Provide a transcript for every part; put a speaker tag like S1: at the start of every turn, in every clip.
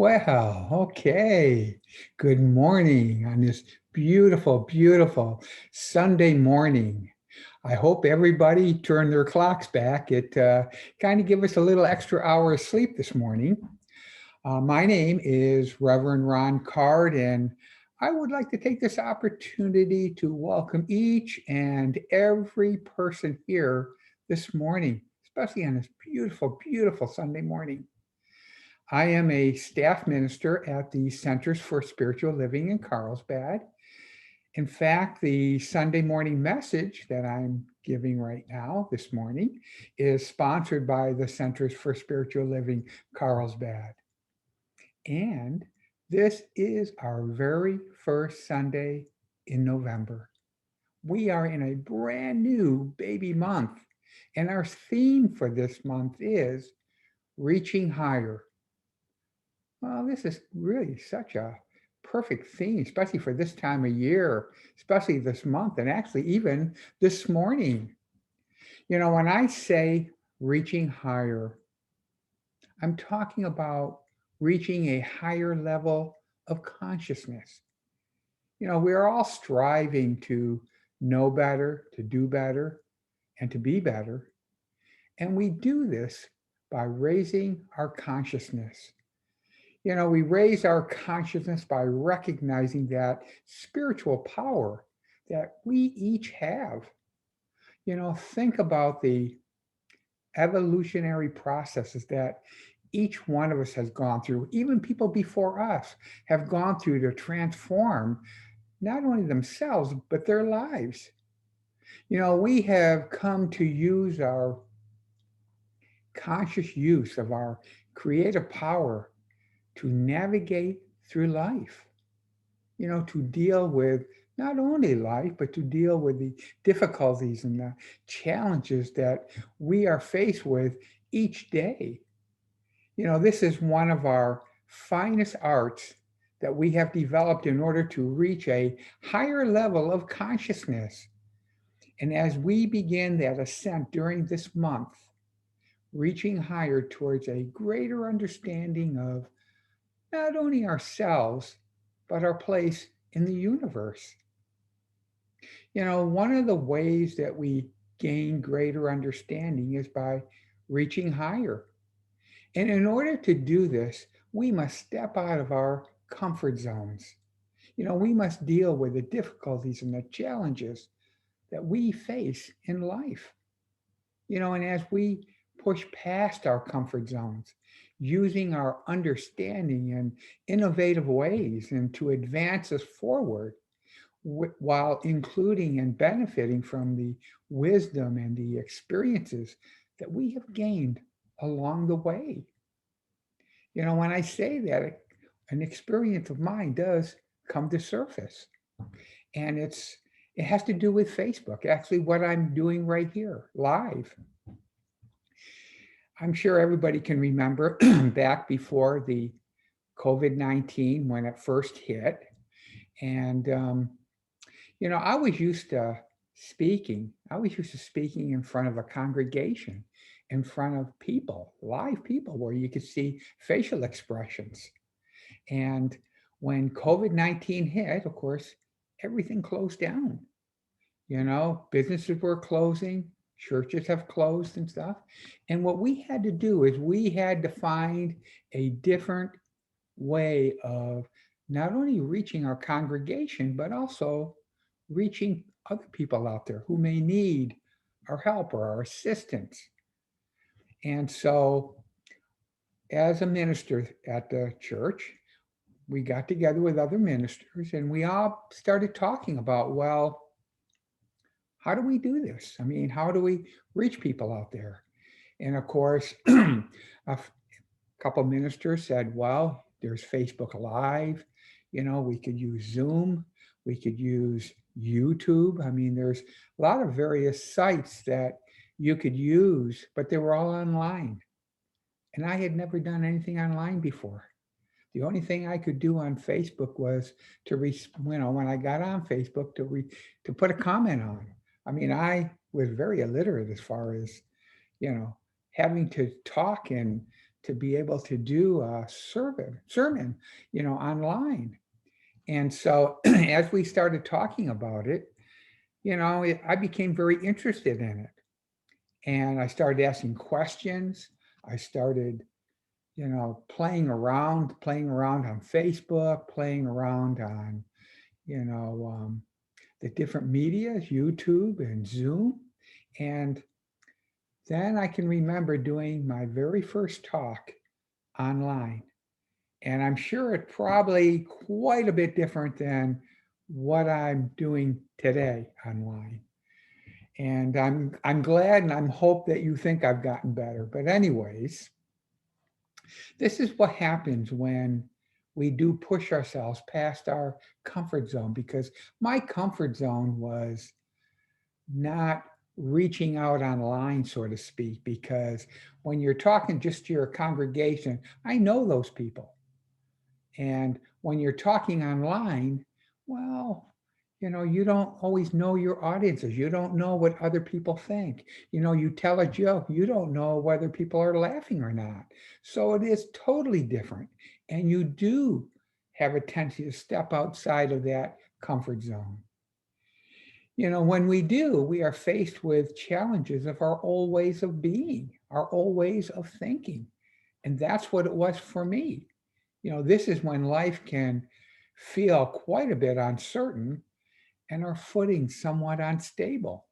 S1: Well, okay. Good morning on this beautiful, beautiful Sunday morning. I hope everybody turned their clocks back. It kind of give us a little extra hour of sleep this morning. My name is Reverend Ron Card, and I would like to take this opportunity to welcome each and every person here this morning, especially on this beautiful, beautiful Sunday morning. I am a staff minister at the Centers for Spiritual Living in Carlsbad. In fact, the Sunday morning message that I'm giving right now, this morning, is sponsored by the Centers for Spiritual Living Carlsbad. And this is our very first Sunday in November. We are in a brand new baby month, and our theme for this month is Reaching Higher. Well, this is really such a perfect theme, especially for this time of year, especially this month, and actually even this morning. When I say reaching higher, I'm talking about reaching a higher level of consciousness. We're all striving to know better, to do better, and to be better. And we do this by raising our consciousness. We raise our consciousness by recognizing that spiritual power that we each have. Think about the evolutionary processes that each one of us has gone through, even people before us have gone through to transform not only themselves, but their lives. We have come to use our conscious use of our creative power to navigate through life, to deal with not only life, but to deal with the difficulties and the challenges that we are faced with each day. This is one of our finest arts that we have developed in order to reach a higher level of consciousness. And as we begin that ascent during this month, reaching higher towards a greater understanding of not only ourselves, but our place in the universe. One of the ways that we gain greater understanding is by reaching higher. And in order to do this, we must step out of our comfort zones. We must deal with the difficulties and the challenges that we face in life. And as we push past our comfort zones, using our understanding in innovative ways and to advance us forward, while including and benefiting from the wisdom and the experiences that we have gained along the way. When I say that, an experience of mine does come to surface. And it has to do with Facebook, actually what I'm doing right here, live. I'm sure everybody can remember back before the COVID-19 when it first hit. And, I was used to speaking. I was used to speaking in front of a congregation, in front of people, live people, where you could see facial expressions. And when COVID-19 hit, of course, everything closed down. Businesses were closing, churches have closed and stuff. And what we had to do is we had to find a different way of not only reaching our congregation, but also reaching other people out there who may need our help or our assistance. And so, as a minister at the church, we got together with other ministers and we all started talking about, well, how do we do this? I mean, how do we reach people out there? And of course, a couple of ministers said, well, there's Facebook Live. We could use Zoom. We could use YouTube. I mean, there's a lot of various sites that you could use, but they were all online. And I had never done anything online before. The only thing I could do on Facebook was to, when I got on Facebook, to put a comment on. I mean, I was very illiterate as far as, having to talk and to be able to do a sermon, online. And so as we started talking about it, I became very interested in it. And I started asking questions. I started, playing around on Facebook, playing around on, you know, um, the different medias, YouTube and Zoom. And then I can remember doing my very first talk online. And I'm sure it's probably quite a bit different than what I'm doing today online. And I'm glad and I'm hope that you think I've gotten better. But anyways, this is what happens when we do push ourselves past our comfort zone, because my comfort zone was not reaching out online, so to speak, because when you're talking just to your congregation, I know those people. And when you're talking online, well, you don't always know your audiences. You don't know what other people think. You tell a joke, you don't know whether people are laughing or not. So it is totally different. And you do have a tendency to step outside of that comfort zone. When we do, we are faced with challenges of our old ways of being, our old ways of thinking. And that's what it was for me. This is when life can feel quite a bit uncertain and our footing somewhat unstable.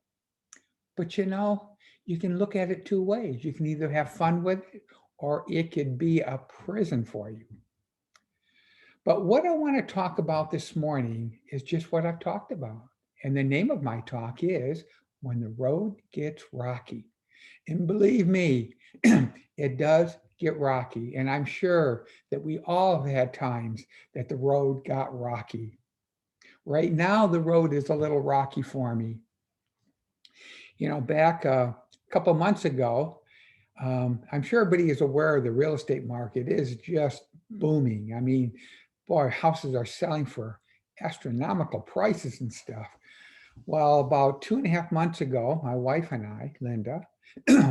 S1: But you can look at it two ways. You can either have fun with it or it could be a prison for you. But what I want to talk about this morning is just what I've talked about. And the name of my talk is When the Road Gets Rocky. And believe me, it does get rocky. And I'm sure that we all have had times that the road got rocky. Right now, the road is a little rocky for me. Back a couple months ago, I'm sure everybody is aware the real estate market is just booming. I mean, boy, houses are selling for astronomical prices and stuff. Well, about 2.5 months ago, my wife and I, Linda,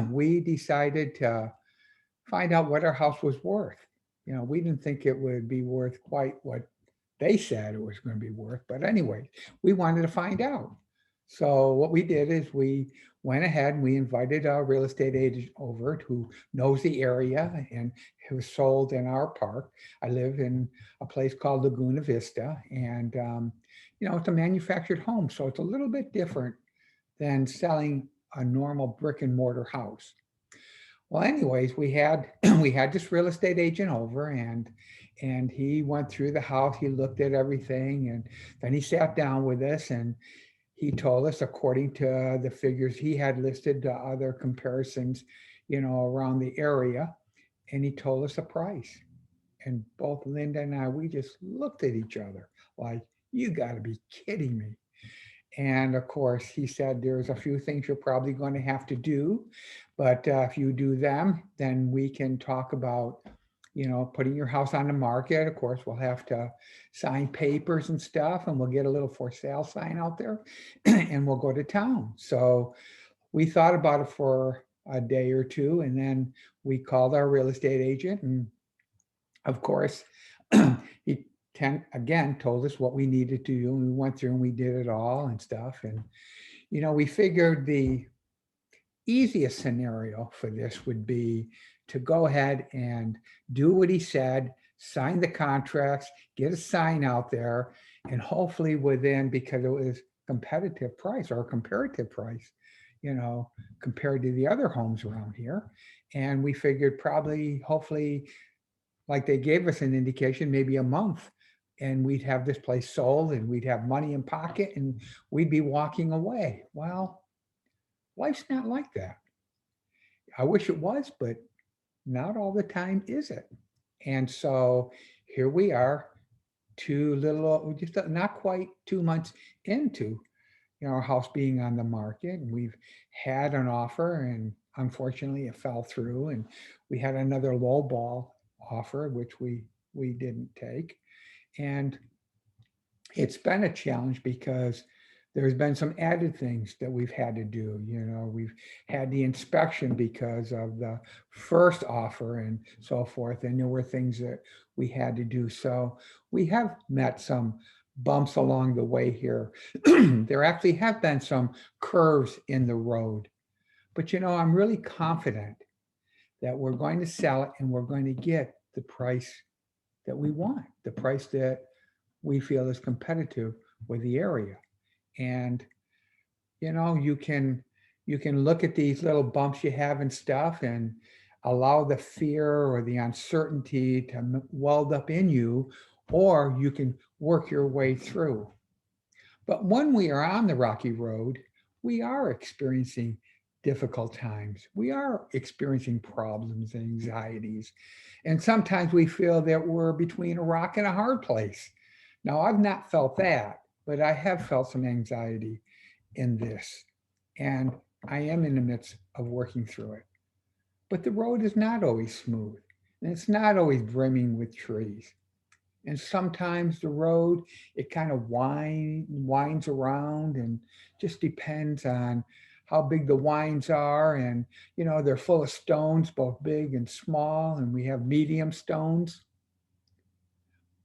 S1: we decided to find out what our house was worth. We didn't think it would be worth quite what they said it was going to be worth. But anyway, we wanted to find out. So what we did is we went ahead and we invited a real estate agent over who knows the area and who sold in our park. I live in a place called Laguna Vista, and it's a manufactured home, so it's a little bit different than selling a normal brick and mortar house. Well, anyways, we had we had this real estate agent over, and he went through the house. He looked at everything, and then he sat down with us, and he told us, according to the figures he had listed, to other comparisons, around the area, and he told us a price. And both Linda and I, we just looked at each other like, you got to be kidding me. And of course, he said, there's a few things you're probably going to have to do, but if you do them, then we can talk about, putting your house on the market. Of course, we'll have to sign papers and stuff, and we'll get a little for sale sign out there, and we'll go to town. So we thought about it for a day or two, and then we called our real estate agent, and of course, he again told us what we needed to do, and we went through and we did it all and stuff. And we figured the easiest scenario for this would be to go ahead and do what he said, sign the contracts, get a sign out there, and hopefully within, because it was competitive price or comparative price, compared to the other homes around here. And we figured probably, hopefully, like they gave us an indication, maybe a month, and we'd have this place sold and we'd have money in pocket and we'd be walking away. Well, life's not like that. I wish it was, but not all the time is it. And so here we are, just not quite 2 months into our house being on the market. And we've had an offer, and unfortunately it fell through. And we had another low ball offer, which we didn't take. And it's been a challenge because There's been some added things that we've had to do. We've had the inspection because of the first offer and so forth. And there were things that we had to do. So we have met some bumps along the way here. There actually have been some curves in the road. But I'm really confident that we're going to sell it and we're going to get the price that we want, the price that we feel is competitive with the area. And you can look at these little bumps you have and stuff and allow the fear or the uncertainty to weld up in you, or you can work your way through. But when we are on the rocky road, we are experiencing difficult times. We are experiencing problems and anxieties. And sometimes we feel that we're between a rock and a hard place. Now, I've not felt that, but I have felt some anxiety in this. And I am in the midst of working through it. But the road is not always smooth, and it's not always brimming with trees. And sometimes the road, it kind of winds around and just depends on how big the winds are. And, they're full of stones, both big and small, and we have medium stones.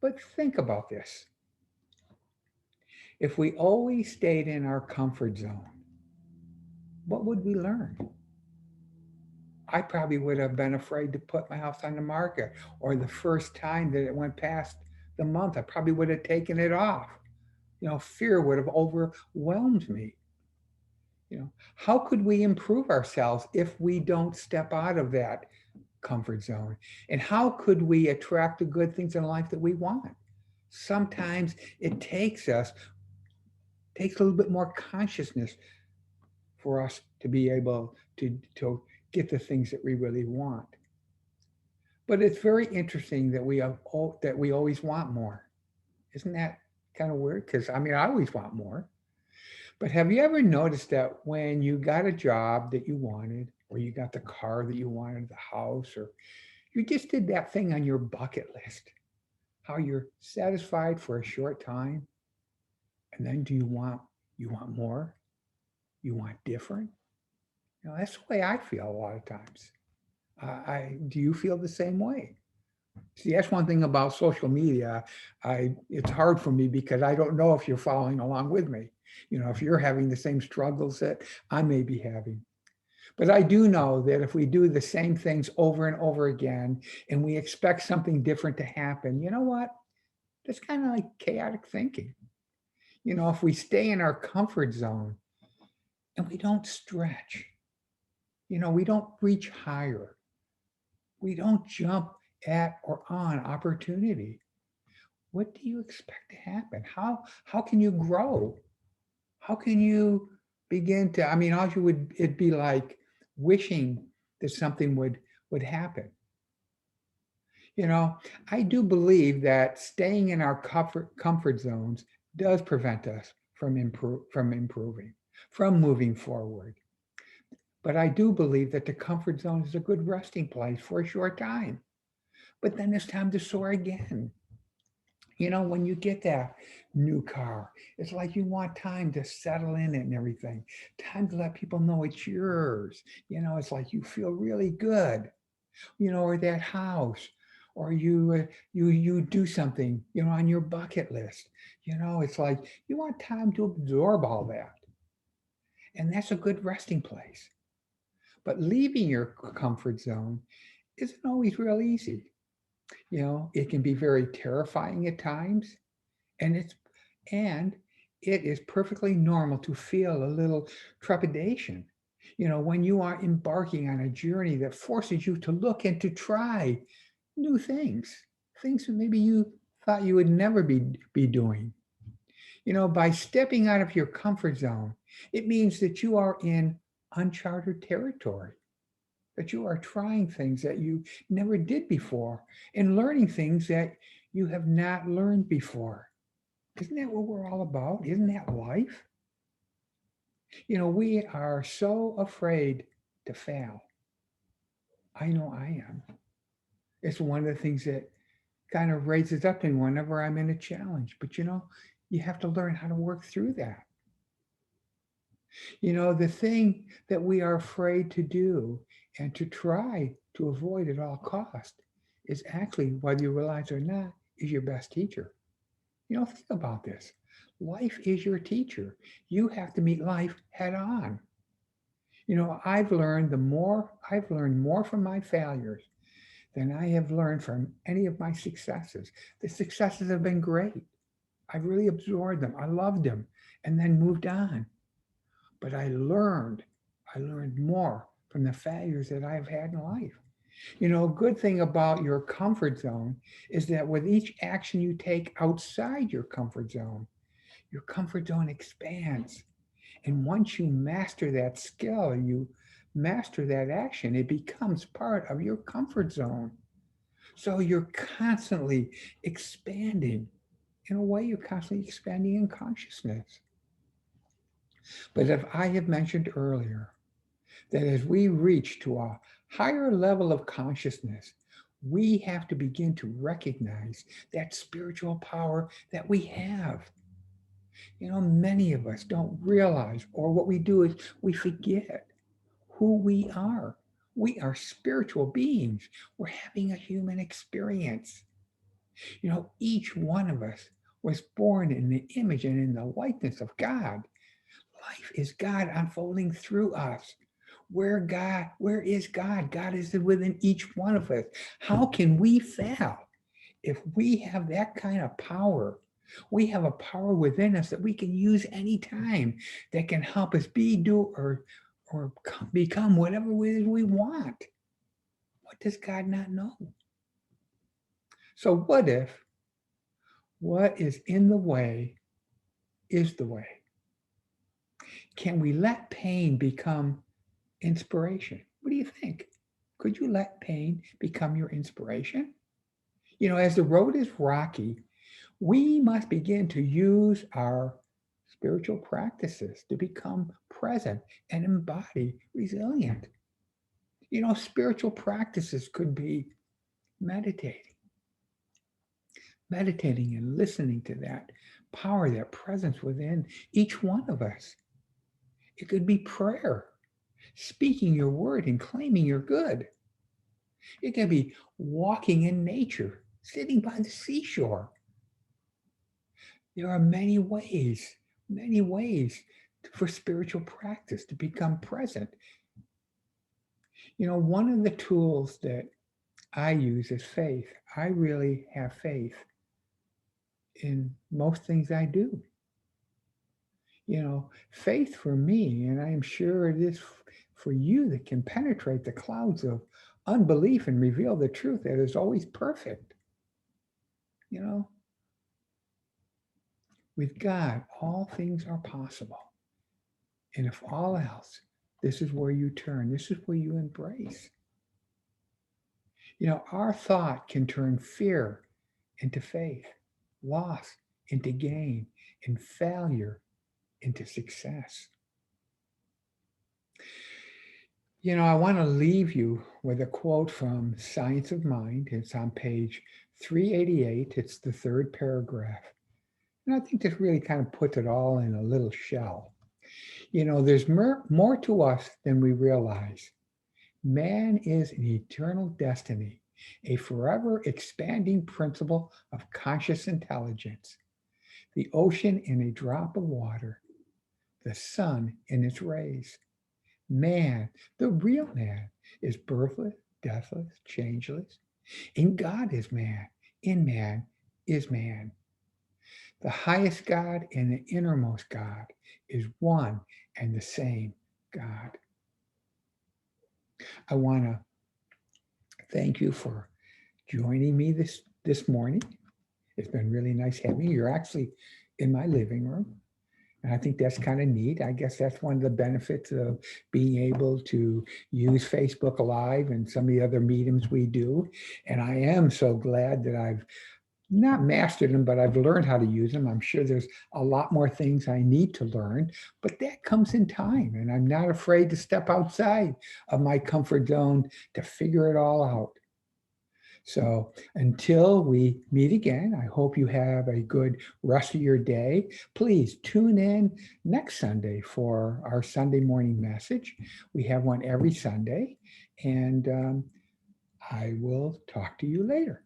S1: But think about this. If we always stayed in our comfort zone, what would we learn? I probably would have been afraid to put my house on the market, or the first time that it went past the month, I probably would have taken it off. Fear would have overwhelmed me. How could we improve ourselves if we don't step out of that comfort zone? And how could we attract the good things in life that we want? Sometimes it takes a little bit more consciousness for us to be able to get the things that we really want. But it's very interesting that that we always want more. Isn't that kind of weird? Because I always want more. But have you ever noticed that when you got a job that you wanted, or you got the car that you wanted, the house, or you just did that thing on your bucket list, how you're satisfied for a short time, and then you want more? You want different? That's the way I feel a lot of times. Do you feel the same way? See, that's one thing about social media. It's hard for me because I don't know if you're following along with me. If you're having the same struggles that I may be having. But I do know that if we do the same things over and over again and we expect something different to happen, you know what? That's kind of like chaotic thinking. If we stay in our comfort zone and we don't stretch, we don't reach higher, we don't jump at or on opportunity, what do you expect to happen? How can you grow? How can you begin to, all you would, it'd be like wishing that something would happen. I do believe that staying in our comfort zones does prevent us from improving, from moving forward. But I do believe that the comfort zone is a good resting place for a short time. But then it's time to soar again. When you get that new car, it's like you want time to settle in it and everything, time to let people know it's yours. It's like you feel really good, or that house, or you do something, on your bucket list. It's like you want time to absorb all that. And that's a good resting place. But leaving your comfort zone isn't always real easy. It can be very terrifying at times, and and it is perfectly normal to feel a little trepidation. When you are embarking on a journey that forces you to look and to try new things that maybe you thought you would never be doing. By stepping out of your comfort zone, it means that you are in uncharted territory, that you are trying things that you never did before and learning things that you have not learned before. Isn't that what we're all about? Isn't that life? We are so afraid to fail. I know I am. It's one of the things that kind of raises up in me whenever I'm in a challenge. But you have to learn how to work through that. The thing that we are afraid to do and to try to avoid at all cost is actually, whether you realize it or not, is your best teacher. Think about this. Life is your teacher. You have to meet life head on. I've learned more from my failures than I have learned from any of my successes. The successes have been great. I really absorbed them. I loved them and then moved on. But I learned more from the failures that I've had in life. A good thing about your comfort zone is that with each action you take outside your comfort zone expands. And once you master that skill, you master that action, it becomes part of your comfort zone. So you're constantly expanding. In a way, you're constantly expanding in consciousness. But as I have mentioned earlier, that as we reach to a higher level of consciousness, we have to begin to recognize that spiritual power that we have. Many of us don't realize, or what we do is we forget who we are. We are spiritual beings. We're having a human experience. Each one of us was born in the image and in the likeness of God. Life is God unfolding through us. Where is God? God is within each one of us. How can we fail if we have that kind of power? We have a power within us that we can use anytime that can help us be, do, or become whatever it is we want. What does God not know? So what is in the way is the way? Can we let pain become inspiration? What do you think? Could you let pain become your inspiration? As the road is rocky, we must begin to use our spiritual practices to become present and embody resilient. Spiritual practices could be meditating, meditating and listening to that power, that presence within each one of us. It could be prayer, speaking your word and claiming your good. It could be walking in nature, sitting by the seashore. There are many ways for spiritual practice to become present. One of the tools that I use is faith. I really have faith in most things I do. Faith for me, and I am sure it is for you, that can penetrate the clouds of unbelief and reveal the truth that is always perfect. You know, with God, all things are possible. And if all else, this is where you turn, this is where you embrace. Our thought can turn fear into faith, loss into gain, and failure into success. I want to leave you with a quote from Science of Mind. It's on page 388. It's the third paragraph. And I think this really kind of puts it all in a little shell. There's more to us than we realize. Man is an eternal destiny, a forever expanding principle of conscious intelligence, the ocean in a drop of water, the sun in its rays. Man, the real man, is birthless, deathless, changeless. In God is man. In man is man. The highest God and the innermost God is one and the same God. I want to thank you for joining me this morning. It's been really nice having you. You're actually in my living room. And I think that's kind of neat. I guess that's one of the benefits of being able to use Facebook Live and some of the other mediums we do. And I am so glad that I've not mastered them, but I've learned how to use them. I'm sure there's a lot more things I need to learn, but that comes in time. And I'm not afraid to step outside of my comfort zone to figure it all out. So until we meet again, I hope you have a good rest of your day. Please tune in next Sunday for our Sunday morning message. We have one every Sunday, and I will talk to you later.